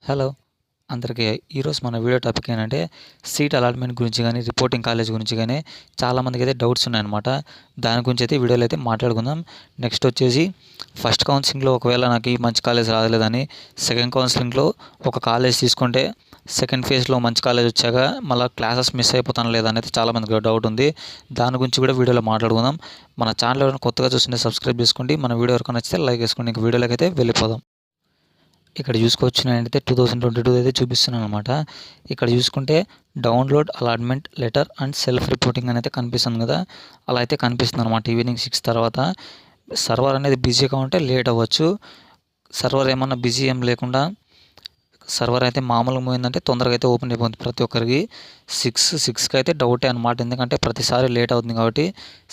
Hello అందరికీ ఈరోజు మన వీడియో టాపిక్ ఏంటంటే సీట్ అలాట్మెంట్ గురించి కానీ రిపోర్టింగ్ కాలేజ్ గురించి కానీ చాలామందికి అయితే డౌట్స్ ఉన్నాయన్నమాట. దాని గురించి అయితే వీడియోలో అయితే మాట్లాడుకుందాం. నెక్స్ట్ వచ్చేసి ఫస్ట్ కౌన్సిలింగ్లో ఒకవేళ నాకు ఈ మంచి కాలేజ్ రాలేదని సెకండ్ కౌన్సిలింగ్లో ఒక కాలేజ్ తీసుకుంటే సెకండ్ ఫేజ్లో మంచి కాలేజ్ వచ్చాక మళ్ళీ క్లాసెస్ మిస్ అయిపోతాను లేదా అనేది చాలామందికి డౌట్ ఉంది. దాని గురించి కూడా వీడియోలో మాట్లాడుకుందాం. మన ఛానల్ ఎవరైనా కొత్తగా చూస్తుంటే సబ్స్క్రైబ్ చేసుకోండి. మన వీడియో ఎవరికైనా నచ్చితే లైక్ చేసుకోండి. ఇంక వీడియోలోకి అయితే వెళ్ళిపోదాం. ఇక్కడ చూసుకోవచ్చు, నేనైతే 2022 అయితే చూపిస్తున్నాను అనమాట. ఇక్కడ చూసుకుంటే download allotment letter and self reporting అని అయితే కనిపిస్తుంది కదా, అలా అయితే కనిపిస్తుంది అనమాట. ఈవినింగ్ 6 తర్వాత సర్వర్ అనేది బిజీగా ఉంటే లేట్ అవ్వచ్చు. సర్వర్ ఏమన్నా బిజీ ఏం లేకుండా సర్వర్ అయితే మామూలుగా పోయిందంటే తొందరగా అయితే ఓపెన్ అయిపోతుంది ప్రతి ఒక్కరికి. 6కి అయితే డౌటే అనమాట, ఎందుకంటే ప్రతిసారి లేట్ అవుతుంది కాబట్టి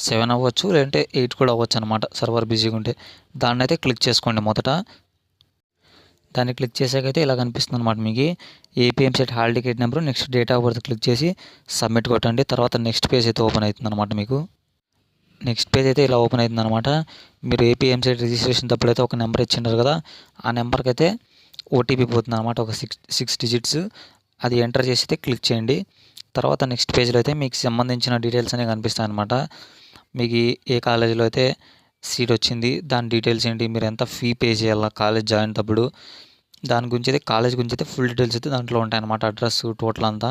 7 అవ్వచ్చు, లేదంటే 8 కూడా అవ్వచ్చు అనమాట సర్వర్ బిజీగా ఉంటే. దాన్ని అయితే క్లిక్ చేసుకోండి. మొదట దాన్ని క్లిక్ చేసాకైతే ఇలా కనిపిస్తుంది అనమాట. మీకు AP EAMCET hall ticket number, next date of birth click చేసి సబ్మిట్ కొట్టండి. తర్వాత నెక్స్ట్ పేజ్ అయితే ఓపెన్ అవుతుంది అనమాట. మీకు నెక్స్ట్ పేజ్ అయితే ఇలా ఓపెన్ అవుతుంది అనమాట. మీరు ఏపీఎంసెట్ రిజిస్ట్రేషన్ తప్పుడైతే ఒక నెంబర్ ఇచ్చినారు కదా, ఆ నెంబర్కి అయితే ఓటీపీ పోతుంది అనమాట, ఒక సిక్స్ డిజిట్స్. అది ఎంటర్ చేసి అయితే క్లిక్ చేయండి. తర్వాత నెక్స్ట్ పేజ్లో అయితే మీకు సంబంధించిన డీటెయిల్స్ అనేవి కనిపిస్తాయి అనమాట. మీకు ఏ కాలేజీలో అయితే సీట్ వచ్చింది, దాని డీటెయిల్స్ ఏంటి, మీరు ఎంత ఫీ పే చేయాలా కాలేజ్ జాయిన్ అప్పుడు, దాని గురించి అయితే కాలేజ్ గురించి అయితే ఫుల్ డీటెయిల్స్ అయితే దాంట్లో ఉంటాయన్నమాట. అడ్రస్ టోటల్ అంతా.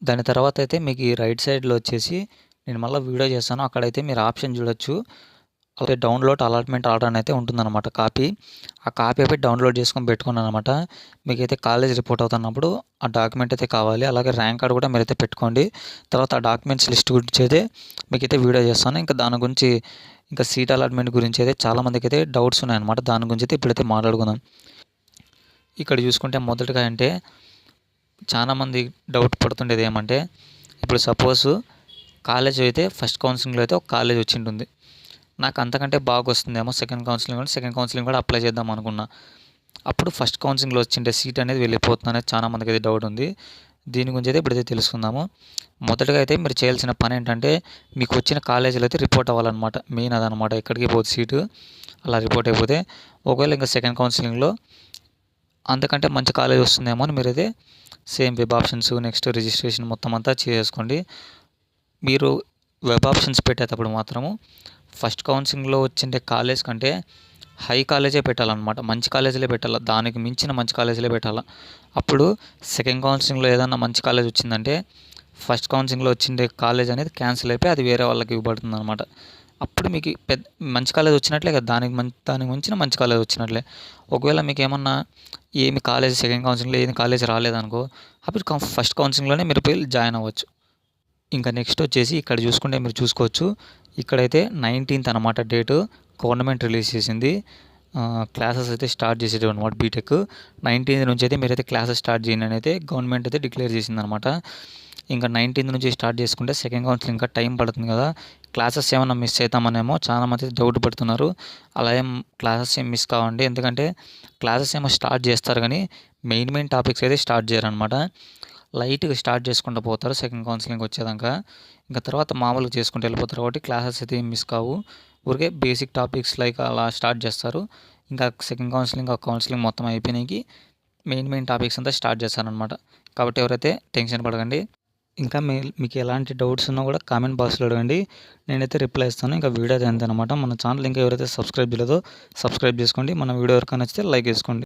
దాని తర్వాత అయితే మీకు ఈ రైట్ సైడ్లో వచ్చేసి నేను మళ్ళీ వీడియో చేస్తాను, అక్కడైతే మీరు ఆప్షన్ చూడొచ్చు. అలాగే డౌన్లోడ్ అలాట్మెంట్ ఆర్డర్ అని అయితే ఉంటుందన్నమాట కాపీ. ఆ కాపీ అయితే డౌన్లోడ్ చేసుకొని పెట్టుకున్నాను అనమాట. మీకైతే కాలేజ్ రిపోర్ట్ అవుతున్నప్పుడు ఆ డాక్యుమెంట్ అయితే కావాలి. అలాగే ర్యాంక్ కార్డ్ కూడా మీరైతే పెట్టుకోండి. తర్వాత ఆ డాక్యుమెంట్స్ లిస్ట్ గురించి అయితే మీకైతే వీడియో చేస్తాను. ఇంకా దాని గురించి ఇంకా సీట్ అలాట్మెంట్ గురించి అయితే చాలామందికి అయితే డౌట్స్ ఉన్నాయన్నమాట. దాని గురించి అయితే ఇప్పుడైతే మాట్లాడుకుందాం. ఇక్కడ చూసుకుంటే మొదటగా అంటే చాలామంది డౌట్ పడుతుండేది ఏమంటే, ఇప్పుడు సపోజ్ కాలేజ్ అయితే ఫస్ట్ కౌన్సిలింగ్లో అయితే ఒక కాలేజ్ వచ్చి ఉంటుంది, నాకు అంతకంటే బాగా వస్తుందేమో సెకండ్ కౌన్సిలింగ్ కూడా అప్లై చేద్దాం అనుకున్నా. అప్పుడు ఫస్ట్ కౌన్సిలింగ్లో వచ్చిండే సీట్ అనేది వెళ్ళిపోతుంది అనేది చాలా మందికి అయితే డౌట్ ఉంది. దీని గురించి అయితే ఇప్పుడైతే తెలుసుకుందాము. మొదటగా అయితే మీరు చేయాల్సిన పని ఏంటంటే, మీకు వచ్చిన కాలేజీలో అయితే రిపోర్ట్ అవ్వాలన్నమాట. మెయిన్ అదనమాట, ఎక్కడికి పోతే సీటు అలా రిపోర్ట్ అయిపోతే ఒకవేళ ఇంకా సెకండ్ కౌన్సిలింగ్లో అంతకంటే మంచి కాలేజ్ వస్తుందేమో అని మీరైతే same web options, next registration మొత్తం అంతా చేసుకోండి. మీరు వెబ్ ఆప్షన్స్ పెట్టేటప్పుడు మాత్రము ఫస్ట్ కౌన్సిలింగ్లో వచ్చిండే కాలేజ్ కంటే హై కాలేజే పెట్టాలన్నమాట. మంచి కాలేజీలే పెట్టాలి, దానికి మించిన మంచి కాలేజీలే పెట్టాలి. అప్పుడు సెకండ్ కౌన్సిలింగ్లో ఏదన్నా మంచి కాలేజ్ వచ్చిందంటే ఫస్ట్ కౌన్సిలింగ్లో వచ్చిండే కాలేజ్ అనేది క్యాన్సిల్ అయిపోయి అది వేరే వాళ్ళకి ఇవ్వబడుతుంది అనమాట. అప్పుడు మీకు మంచి కాలేజ్ వచ్చినట్లే కదా, దానికి మించిన మంచి కాలేజ్ వచ్చినట్లే. ఒకవేళ మీకు ఏమన్నా ఏమి కాలేజ్ సెకండ్ కౌన్సిలింగ్లో ఏమి కాలేజ్ రాలేదనుకో, అప్పుడు ఫస్ట్ కౌన్సిలింగ్లోనే మీరు పోయి జాయిన్ అవ్వచ్చు. ఇంకా నెక్స్ట్ వచ్చేసి ఇక్కడ చూసుకుంటే మీరు చూసుకోవచ్చు, ఇక్కడైతే 19th అనమాట డేటు గవర్నమెంట్ రిలీజ్ చేసింది. క్లాసెస్ అయితే స్టార్ట్ చేసేటవి అనమాట. బీటెక్ 19th నుంచి అయితే మీరైతే క్లాసెస్ స్టార్ట్ చేయండి అని అయితే గవర్నమెంట్ అయితే డిక్లేర్ చేసింది అనమాట. ఇంకా 19th నుంచి స్టార్ట్ చేసుకుంటే సెకండ్ కౌన్సిలింగ్ ఇంకా టైం పడుతుంది కదా, క్లాసెస్ ఏమైనా మిస్ అవుతామనేమో చాలామంది డౌట్ పడుతున్నారు. అలా ఏం క్లాసెస్ ఏం మిస్ కావండి, ఎందుకంటే క్లాసెస్ ఏమో స్టార్ట్ చేస్తారు కానీ మెయిన్ టాపిక్స్ అయితే స్టార్ట్ చేయరనమాట. లైట్గా స్టార్ట్ చేసుకుంటూ పోతారు సెకండ్ కౌన్సిలింగ్ వచ్చేదాకా. ఇంకా తర్వాత మామూలుగా చేసుకుంటూ వెళ్ళిపోతారు కాబట్టి క్లాసెస్ అయితే ఏం మిస్ కావు. ఊరికే బేసిక్ టాపిక్స్ లైక్ అలా స్టార్ట్ చేస్తారు. ఇంకా సెకండ్ కౌన్సిలింగ్ మొత్తం అయిపోయినాయి, మెయిన్ టాపిక్స్ అంతా స్టార్ట్ చేస్తారనమాట. కాబట్టి ఎవరైతే టెన్షన్ పడకండి. ఇంకా మీకు ఎలాంటి డౌట్స్ ఉన్నా కూడా కామెంట్ బాక్స్లో అడగండి, నేనైతే రిప్లై ఇస్తాను. ఇంకా వీడియో అయితే అంతే అనమాట. మన ఛానల్ ఇంకా ఎవరైతే సబ్స్క్రైబ్ చేయలేదో సబ్స్క్రైబ్ చేసుకోండి. మన వీడియో ఎవరికైనా నచ్చితే లైక్ చేసుకోండి.